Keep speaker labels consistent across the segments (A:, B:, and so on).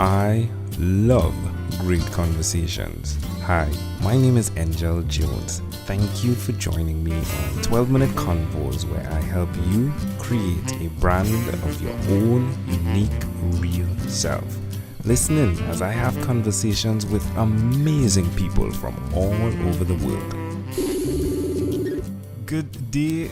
A: I love great conversations. Hi, my name is Angel Jones. Thank you for joining me on 12-minute convos where I help you create a brand of your own unique, real self. Listen in as I have conversations with amazing people from all over the world. Good day,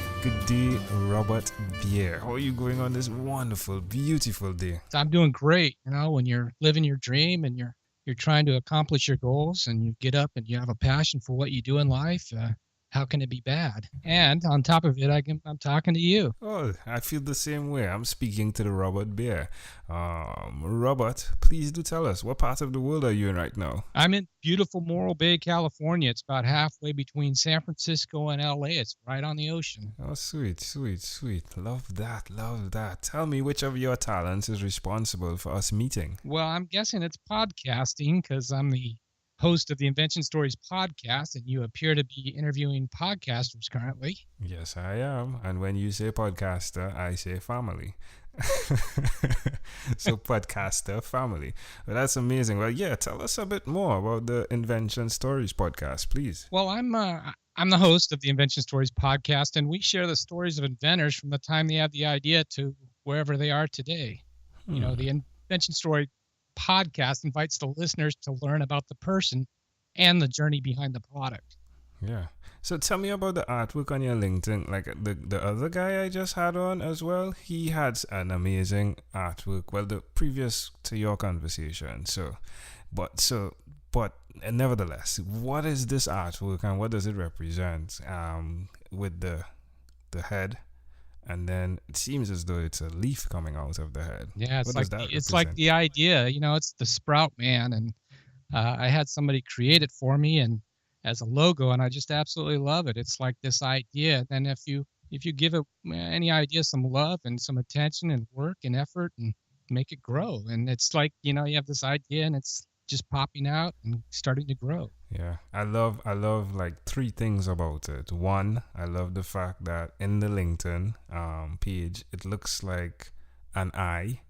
A: Robert Beer. How are you going on this wonderful, beautiful day?
B: I'm doing great. You know, when you're living your dream and you're trying to accomplish your goals and you get up and you have a passion for what you do in life, how can it be bad? And on top of it, I'm talking to you.
A: Oh, I feel the same way. I'm speaking to the Robert Bear. Robert, please do tell us, what part of the world are you in right now?
B: I'm in beautiful Morro Bay, California. It's about halfway between San Francisco and LA. It's right on the ocean.
A: Oh, sweet. Love that. Tell me which of your talents is responsible for us meeting.
B: Well, I'm guessing it's podcasting because I'm the host of the Invention Stories Podcast, and you appear to be interviewing podcasters currently.
A: Yes, I am. And when you say podcaster, I say family. So podcaster family. Well, that's amazing. Well, yeah, tell us a bit more about the Invention Stories Podcast, please.
B: Well, I'm the host of the Invention Stories Podcast, and we share the stories of inventors from the time they had the idea to wherever they are today. You know, the Invention Story Podcast invites the listeners to learn about the person and the journey behind the product.
A: Yeah. So tell me about the artwork on your LinkedIn. Like the other guy I just had on as well, he had an amazing artwork. Well, the previous to your conversation. But nevertheless, what is this artwork and what does it represent? With the head. And then it seems as though it's a leaf coming out of the head.
B: Yeah, it's like the idea, you know, it's the sprout man, and I had somebody create it for me and as a logo, and I just absolutely love it. It's like this idea. Then if you give it any idea some love and some attention and work and effort and make it grow, and it's like, you know, you have this idea and it's just popping out and starting to grow.
A: Yeah, I love like three things about it. One, I love the fact that in the LinkedIn page, it looks like an eye,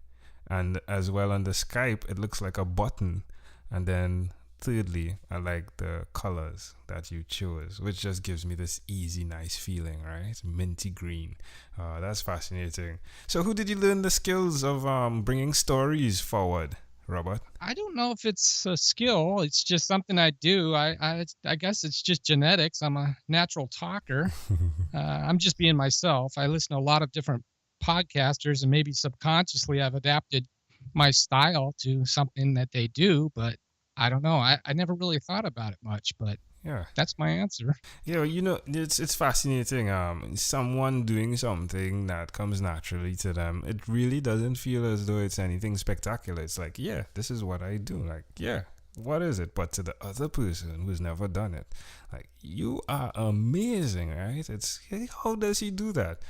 A: and as well on the Skype, it looks like a button. And then thirdly, I like the colors that you chose, which just gives me this easy, nice feeling, right? Minty green. That's fascinating. So who did you learn the skills of bringing stories forward, Robert?
B: I don't know if it's a skill. It's just something I do. I guess it's just genetics. I'm a natural talker. I'm just being myself. I listen to a lot of different podcasters, and maybe subconsciously I've adapted my style to something that they do, but I don't know. I never really thought about it much, but
A: yeah,
B: that's my answer.
A: Yeah, you know, it's fascinating. Someone doing something that comes naturally to them, it really doesn't feel as though it's anything spectacular. It's like, yeah, this is what I do. Like, yeah, what is it? But to the other person who's never done it, like, you are amazing, right? It's, how does he do that?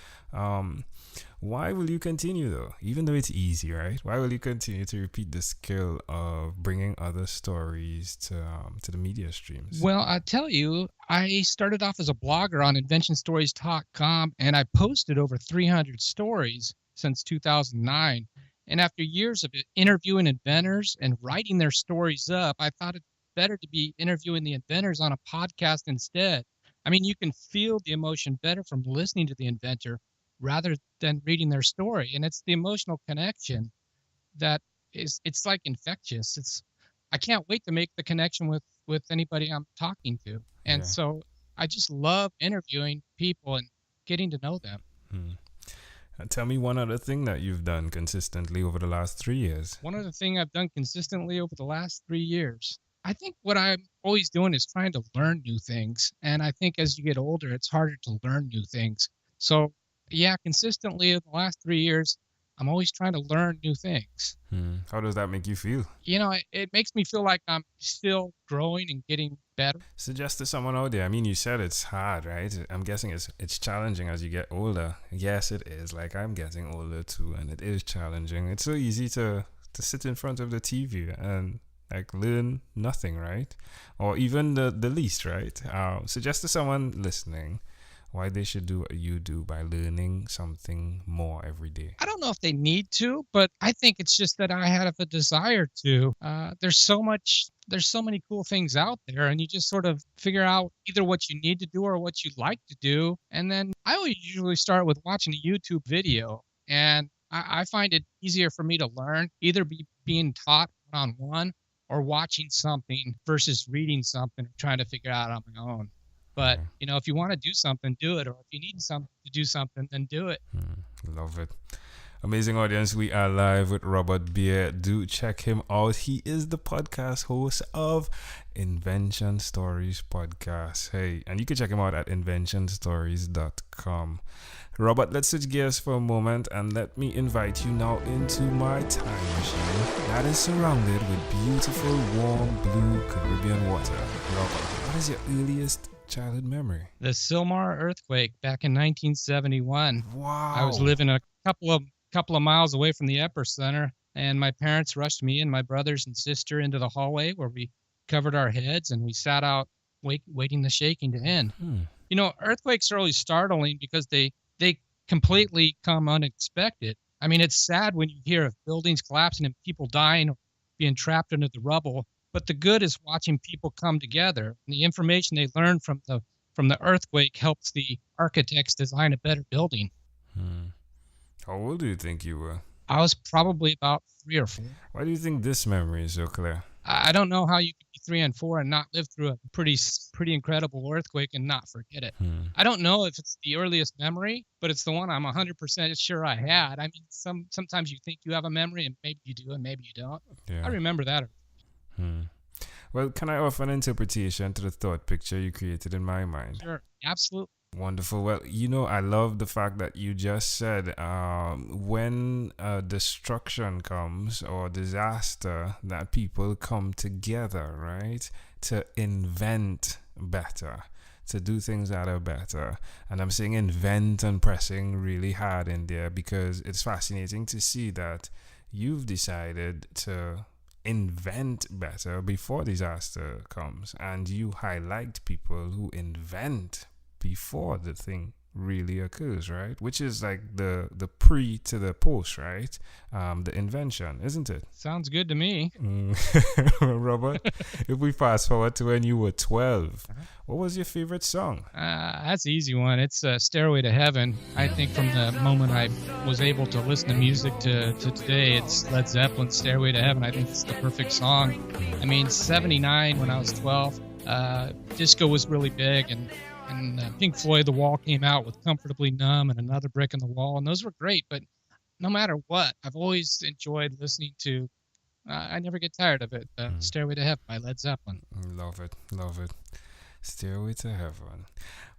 A: Why will you continue though? Even though it's easy, right? Why will you continue to repeat the skill of bringing other stories to the media streams?
B: Well, I tell you, I started off as a blogger on inventionstories.com, and I posted over 300 stories since 2009. And after years of interviewing inventors and writing their stories up, I thought it better to be interviewing the inventors on a podcast instead. I mean, you can feel the emotion better from listening to the inventor rather than reading their story. And it's the emotional connection that it's like infectious. I can't wait to make the connection with anybody I'm talking to. And so I just love interviewing people and getting to know them.
A: Tell me one other thing that you've done consistently over the last 3 years.
B: One other thing I've done consistently over the last 3 years. I think what I'm always doing is trying to learn new things. And I think as you get older, it's harder to learn new things. So yeah, consistently in the last 3 years, I'm always trying to learn new things.
A: How does that make you feel?
B: You know, it makes me feel like I'm still growing and getting better.
A: Suggest to someone out there. I mean, you said it's hard, right? I'm guessing it's challenging as you get older. Yes, it is. Like, I'm getting older too, and it is challenging. It's so easy to sit in front of the TV and like learn nothing, right? Or even the least, right? Suggest to someone listening, why they should do what you do by learning something more every day?
B: I don't know if they need to, but I think it's just that I have a desire to. There's so many cool things out there, and you just sort of figure out either what you need to do or what you like to do. And then I always usually start with watching a YouTube video, and I find it easier for me to learn, either being taught one-on-one or watching something versus reading something or trying to figure out on my own. But, if you want to do something, do it. Or if you need something to do something, then do it.
A: Love it. Amazing audience, we are live with Robert Beer. Do check him out. He is the podcast host of Invention Stories Podcast. Hey, and you can check him out at inventionstories.com. Robert, let's switch gears for a moment and let me invite you now into my time machine that is surrounded with beautiful, warm, blue Caribbean water. Robert, what is your earliest childhood memory?
B: The Sylmar earthquake back in 1971.
A: Wow.
B: I was living a couple of miles away from the epicenter, and my parents rushed me and my brothers and sister into the hallway where we covered our heads and we sat out waiting the shaking to end. Earthquakes are always startling because they completely come unexpected. I mean, it's sad when you hear of buildings collapsing and people dying or being trapped under the rubble, but the good is watching people come together. And the information they learn from the earthquake helps the architects design a better building.
A: How old do you think you were?
B: I was probably about 3 or 4.
A: Why do you think this memory is so clear?
B: I don't know how you could be 3 and 4 and not live through a pretty incredible earthquake and not forget it. I don't know if it's the earliest memory, but it's the one I'm 100% sure I had. I mean, sometimes you think you have a memory and maybe you do and maybe you don't. Yeah. I remember that.
A: Well, can I offer an interpretation to the thought picture you created in my mind?
B: Sure, absolutely.
A: Wonderful. Well, I love the fact that you just said when destruction comes or disaster, that people come together, right, to invent better, to do things that are better. And I'm saying invent and pressing really hard in there because it's fascinating to see that you've decided to invent better before disaster comes, and you highlight people who invent before the thing really occurs, right? Which is like the pre to the post, right? The invention, isn't it?
B: Sounds good to me.
A: Robert, if we fast forward to when you were 12, what was your favorite song?
B: That's an easy one. It's Stairway to Heaven. I think from the moment I was able to listen to music to today, it's Led Zeppelin's Stairway to Heaven. I think it's the perfect song. I mean, 79 when I was 12, disco was really big, and Pink Floyd, The Wall came out with Comfortably Numb and Another Brick in the Wall, and those were great. But no matter what, I've always enjoyed listening to, I never get tired of it, Stairway to Heaven by Led Zeppelin.
A: Love it. Stairway to Heaven.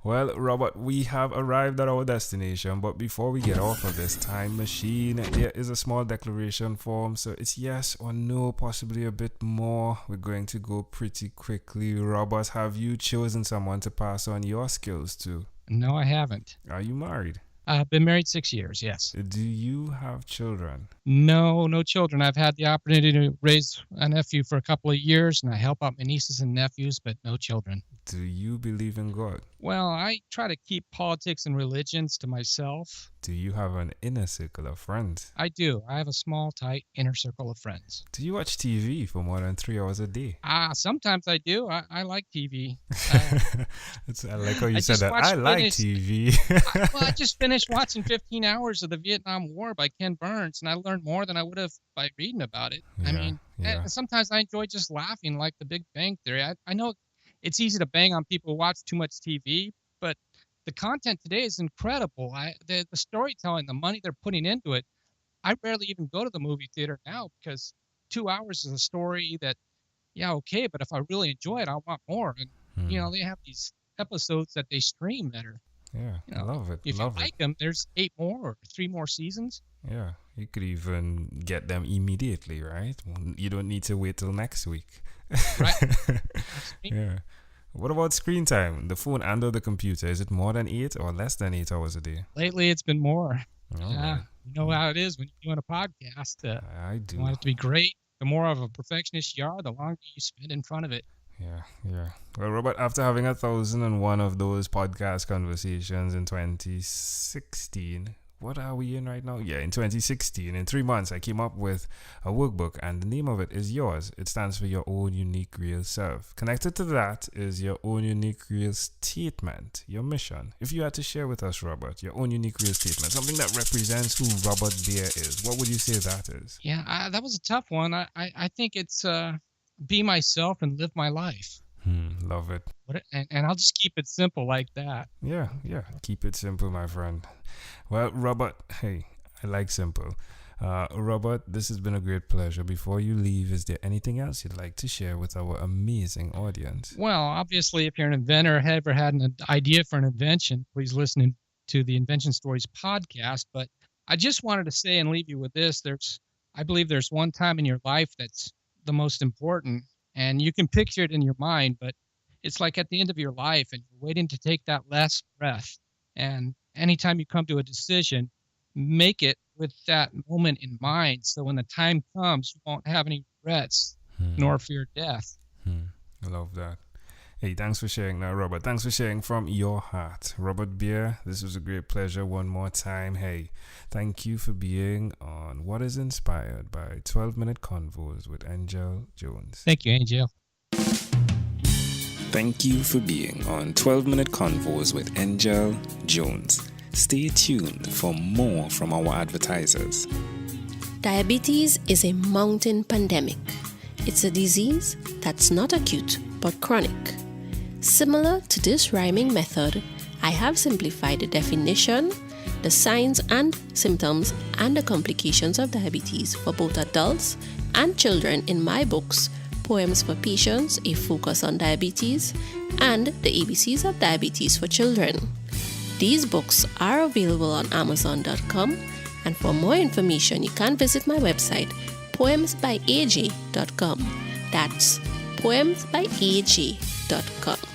A: Well, Robert, we have arrived at our destination, but before we get off of this time machine, there is a small declaration form. So it's yes or no, possibly a bit more. We're going to go pretty quickly. Robert, have you chosen someone to pass on your skills to?
B: No, I haven't.
A: Are you married?
B: I've been married 6 years, yes.
A: Do you have children?
B: No children. I've had the opportunity to raise a nephew for a couple of years, and I help out my nieces and nephews, but no children.
A: Do you believe in God?
B: Well, I try to keep politics and religions to myself.
A: Do you have an inner circle of friends?
B: I do. I have a small, tight inner circle of friends.
A: Do you watch TV for more than 3 hours a day?
B: Sometimes I do. I like TV.
A: I like how you said that. I like TV.
B: I just finished watching 15 hours of the Vietnam War by Ken Burns, and I learned more than I would have by reading about it. Sometimes I enjoy just laughing, like The Big Bang Theory. I know it's easy to bang on people who watch too much TV, but the content today is incredible. The storytelling, the money they're putting into it. I rarely even go to the movie theater now because 2 hours is a story that, but if I really enjoy it, I want more. And, they have these episodes that they stream that are,
A: I love it.
B: If you like them, there's 8 more or 3 more seasons.
A: Yeah, you could even get them immediately, right? You don't need to wait till next week.
B: Right.
A: Yeah. What about screen time? The phone and or the computer, is it more than 8 or less than 8 hours a day?
B: Lately, it's been more.
A: Right.
B: You know how it is when you're doing a podcast.
A: I do.
B: You want it to be great. The more of a perfectionist you are, the longer you spend in front of it.
A: Yeah. Well, Robert, after having 1,001 of those podcast conversations in 2016, what are we in right now? Yeah, in 2016, in 3 months, I came up with a workbook, and the name of it is Yours. It stands for Your Own Unique Real Self. Connected to that is Your Own Unique Real Statement, your mission. If you had to share with us, Robert, your own unique real statement, something that represents who Robert Beer is, what would you say that is?
B: Yeah, that was a tough one. I think it's be myself and live my life.
A: Love it.
B: And I'll just keep it simple like that.
A: Yeah. Keep it simple, my friend. Well, Robert, hey, I like simple. Robert, this has been a great pleasure. Before you leave, is there anything else you'd like to share with our amazing audience?
B: Well, obviously, if you're an inventor or ever had an idea for an invention, please listen to the Invention Stories podcast. But I just wanted to say and leave you with this. I believe there's one time in your life that's the most important, and you can picture it in your mind, but it's like at the end of your life and you're waiting to take that last breath. And anytime you come to a decision, make it with that moment in mind. So when the time comes, you won't have any regrets nor fear death.
A: I love that. Hey, thanks for sharing that, Robert. Thanks for sharing from your heart. Robert Beer, this was a great pleasure one more time. Hey, thank you for being on What is Inspired by 12-Minute Convos with Angel Jones.
B: Thank you, Angel.
A: Thank you for being on 12-Minute Convos with Angel Jones. Stay tuned for more from our advertisers.
C: Diabetes is a mountain pandemic. It's a disease that's not acute but chronic. Similar to this rhyming method, I have simplified the definition, the signs and symptoms, and the complications of diabetes for both adults and children in my books, Poems for Patients, A Focus on Diabetes, and The ABCs of Diabetes for Children. These books are available on Amazon.com, and for more information, you can visit my website, poemsbyaj.com. That's poemsbyaj.com.